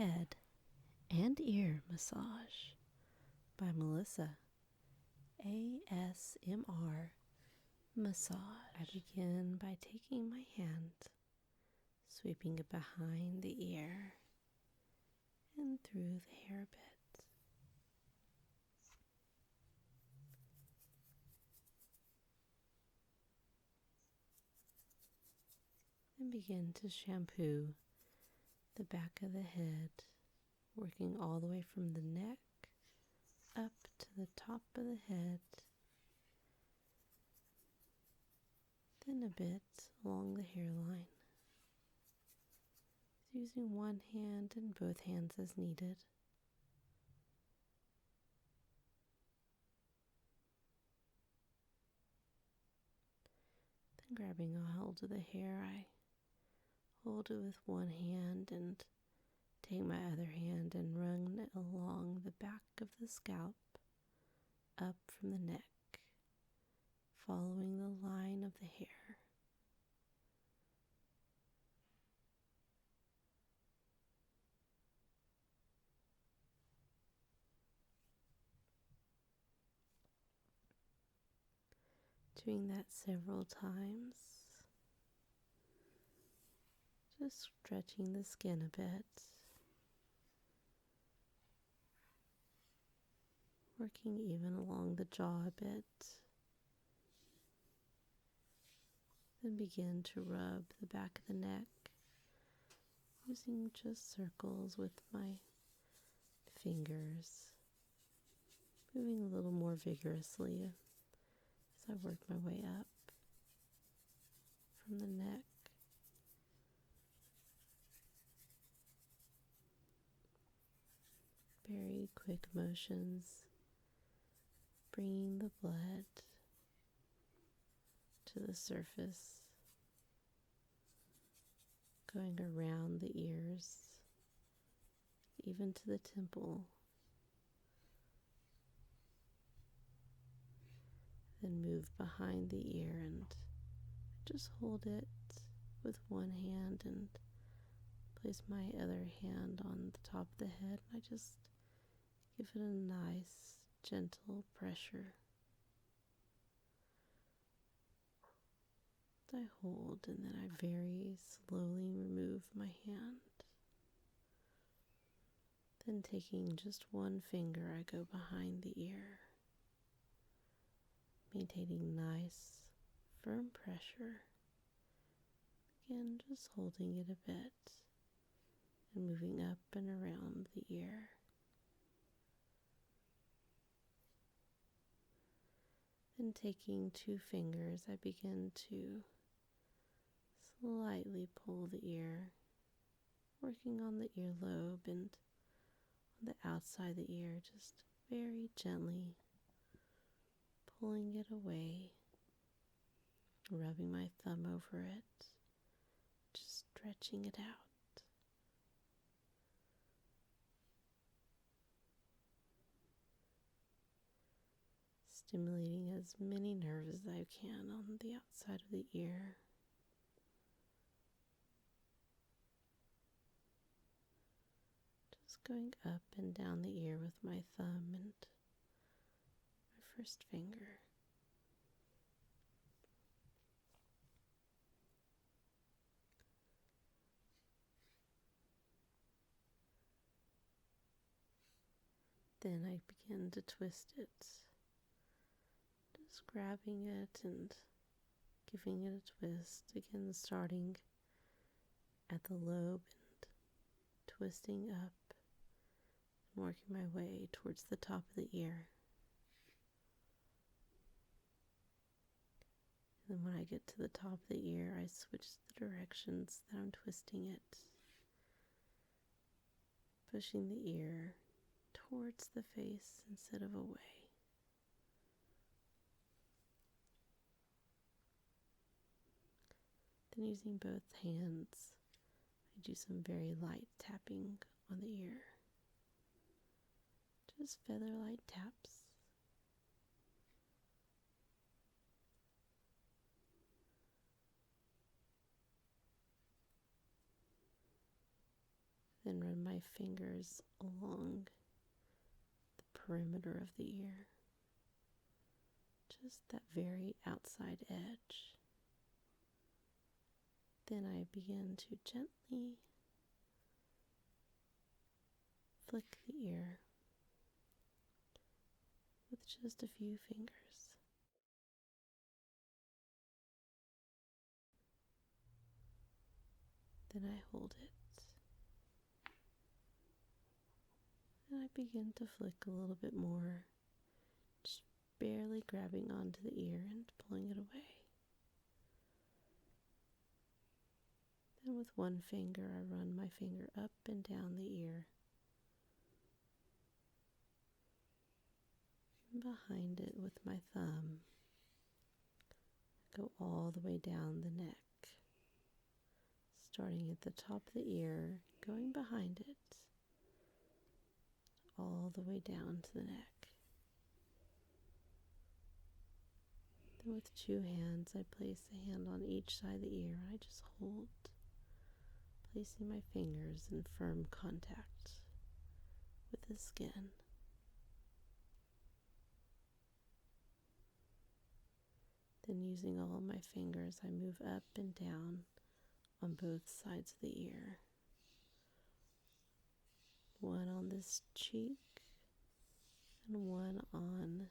Head and Ear Massage by Melissa. ASMR Massage. I begin by taking my hand, sweeping it behind the ear and through the hair bit. And begin to shampoo the back of the head, working all the way from the neck up to the top of the head, then a bit along the hairline, using one hand and both hands as needed. Then grabbing a hold of the hair, I hold it with one hand and take my other hand and run it along the back of the scalp, up from the neck, following the line of the hair. Doing that several times, just stretching the skin a bit, working even along the jaw a bit. Then begin to rub the back of the neck, using just circles with my fingers, moving a little more vigorously as I work my way up from the neck. Very quick motions, bringing the blood to the surface, going around the ears, even to the temple. Then move behind the ear and just hold it with one hand and place my other hand on the top of the head. I just give it a nice, gentle pressure. I hold and then I very slowly remove my hand. Then taking just one finger, I go behind the ear, maintaining nice, firm pressure. Again, just holding it a bit and moving up and around the ear. Then taking two fingers, I begin to slightly pull the ear, working on the earlobe and on the outside of the ear, just very gently pulling it away, rubbing my thumb over it, just stretching it out. Stimulating as many nerves as I can on the outside of the ear. Just going up and down the ear with my thumb and my first finger. Then I begin to twist it, just grabbing it and giving it a twist, again starting at the lobe and twisting up and working my way towards the top of the ear. And then when I get to the top of the ear, I switch the directions that I'm twisting it, pushing the ear towards the face instead of away. Then using both hands, I do some very light tapping on the ear. Just feather light taps. Then run my fingers along the perimeter of the ear, just that very outside edge. Then I begin to gently flick the ear with just a few fingers. Then I hold it, and I begin to flick a little bit more, just barely grabbing onto the ear and pulling it away. Then with one finger, I run my finger up and down the ear, and behind it with my thumb, go all the way down the neck, starting at the top of the ear, going behind it, all the way down to the neck. Then with two hands, I place a hand on each side of the ear, and I just hold, placing my fingers in firm contact with the skin. Then using all my fingers, I move up and down on both sides of the ear. One on this cheek and one on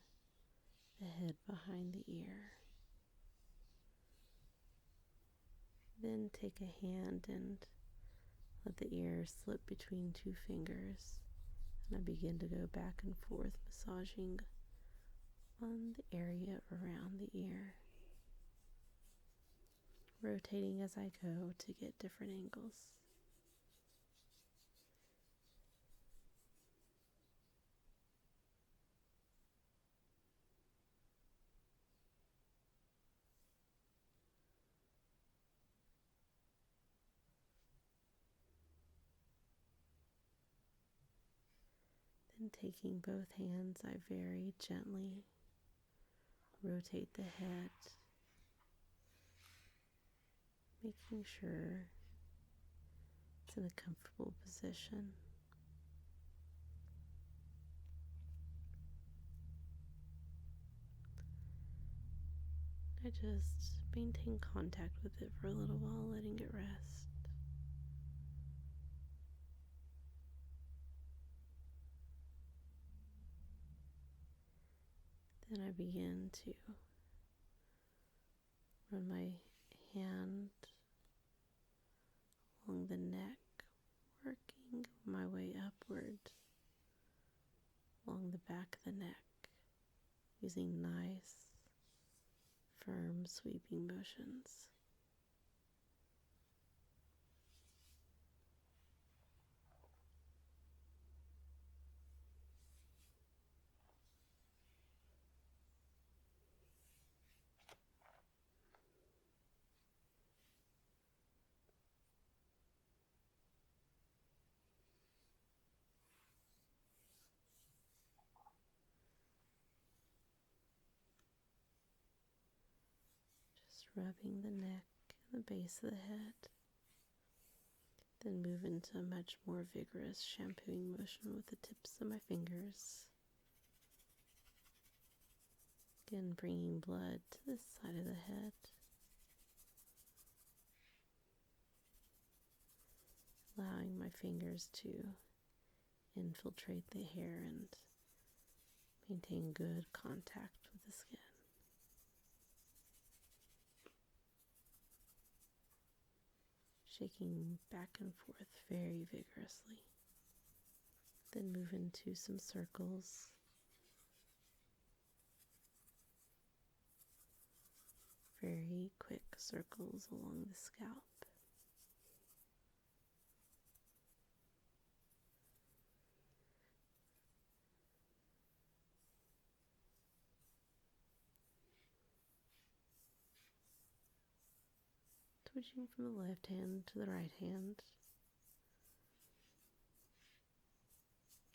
the head behind the ear. Then take a hand and let the ear slip between two fingers, and I begin to go back and forth, massaging on the area around the ear, rotating as I go to get different angles. Then taking both hands, I very gently rotate the head, making sure it's in a comfortable position. I just maintain contact with it for a little while, letting it rest. Then I begin to run my hand along the neck, working my way upward along the back of the neck, using nice, firm, sweeping motions. Just rubbing the neck and the base of the head. Then move into a much more vigorous shampooing motion with the tips of my fingers. Again, bringing blood to this side of the head. Allowing my fingers to infiltrate the hair and maintain good contact with the skin. Shaking back and forth very vigorously. Then move into some circles. Very quick circles along the scalp. Switching from the left hand to the right hand,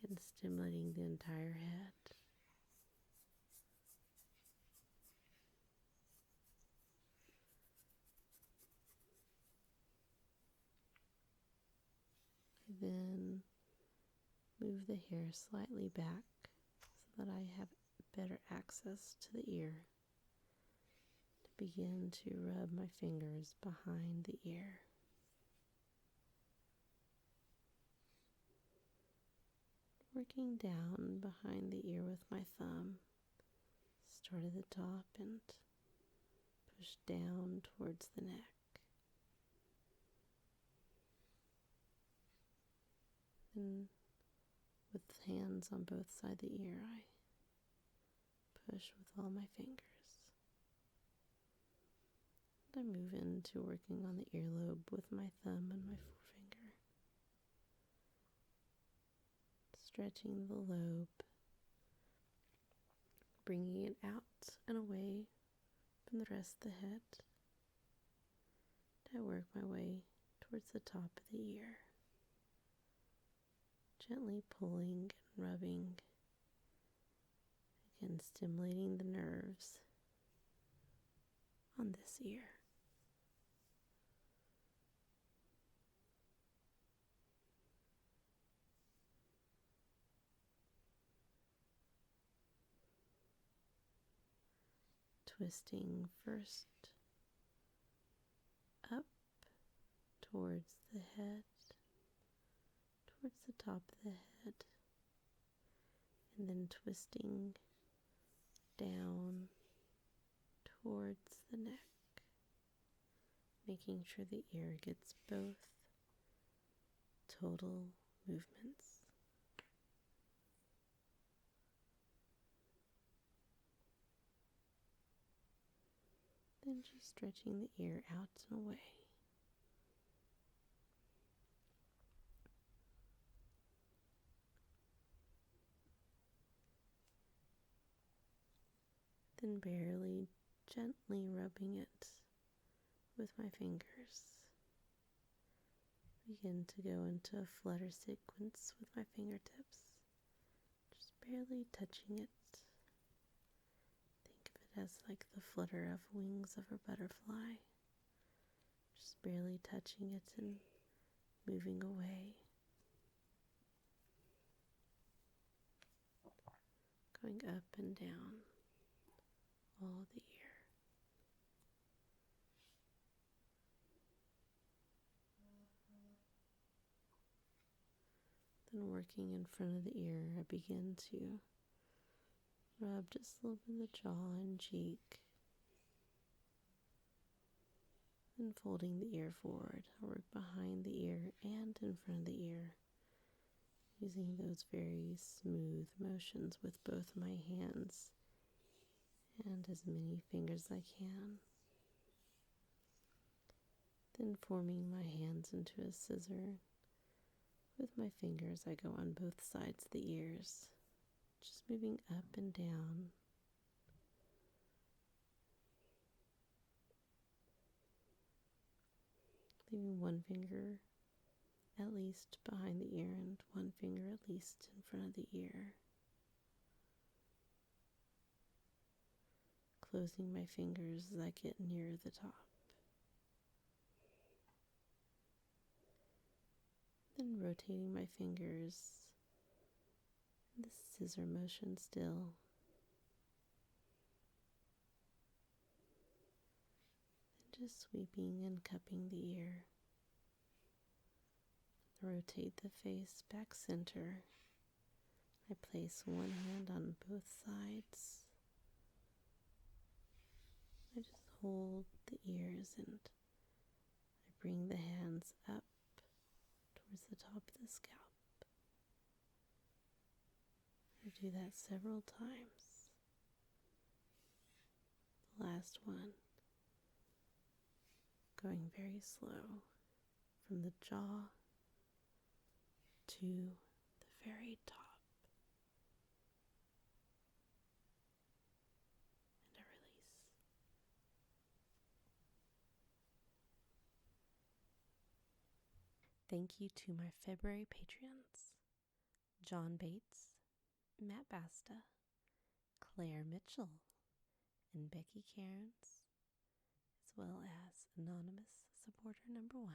and stimulating the entire head. I then move the hair slightly back so that I have better access to the ear. To begin to rub my fingers behind the ear. Working down behind the ear with my thumb. Start at the top and push down towards the neck. And with hands on both sides of the ear, I push with all my fingers. I move into working on the earlobe with my thumb and my forefinger. Stretching the lobe, bringing it out and away from the rest of the head. I work my way towards the top of the ear, gently pulling and rubbing, again stimulating the nerves on this ear. Twisting first up towards the head, towards the top of the head, and then twisting down towards the neck, making sure the ear gets both total movements. Then just stretching the ear out and away. Then barely, gently rubbing it with my fingers. Begin to go into a flutter sequence with my fingertips, just barely touching it. Think of it as like the flutter of wings of a butterfly, just barely touching it and moving away. Going up and down all the ear. Then working in front of the ear, I begin to rub just a little bit of the jaw and cheek. Then folding the ear forward, I work behind the ear and in front of the ear, using those very smooth motions with both my hands and as many fingers as I can. Then forming my hands into a scissor. With my fingers, I go on both sides of the ears, just moving up and down. Leaving one finger at least behind the ear and one finger at least in front of the ear. Closing my fingers as I get near the top. Then rotating my fingers, the scissor motion still. And just sweeping and cupping the ear. Rotate the face back center. I place one hand on both sides. I just hold the ears and I bring the hands up towards the top of the scalp. I do that several times. The last one, going very slow from the jaw to the very top. And a release. Thank you to my February Patreons, John Bates, Matt Basta, Claire Mitchell, and Becky Cairns, as well as anonymous supporter number 1.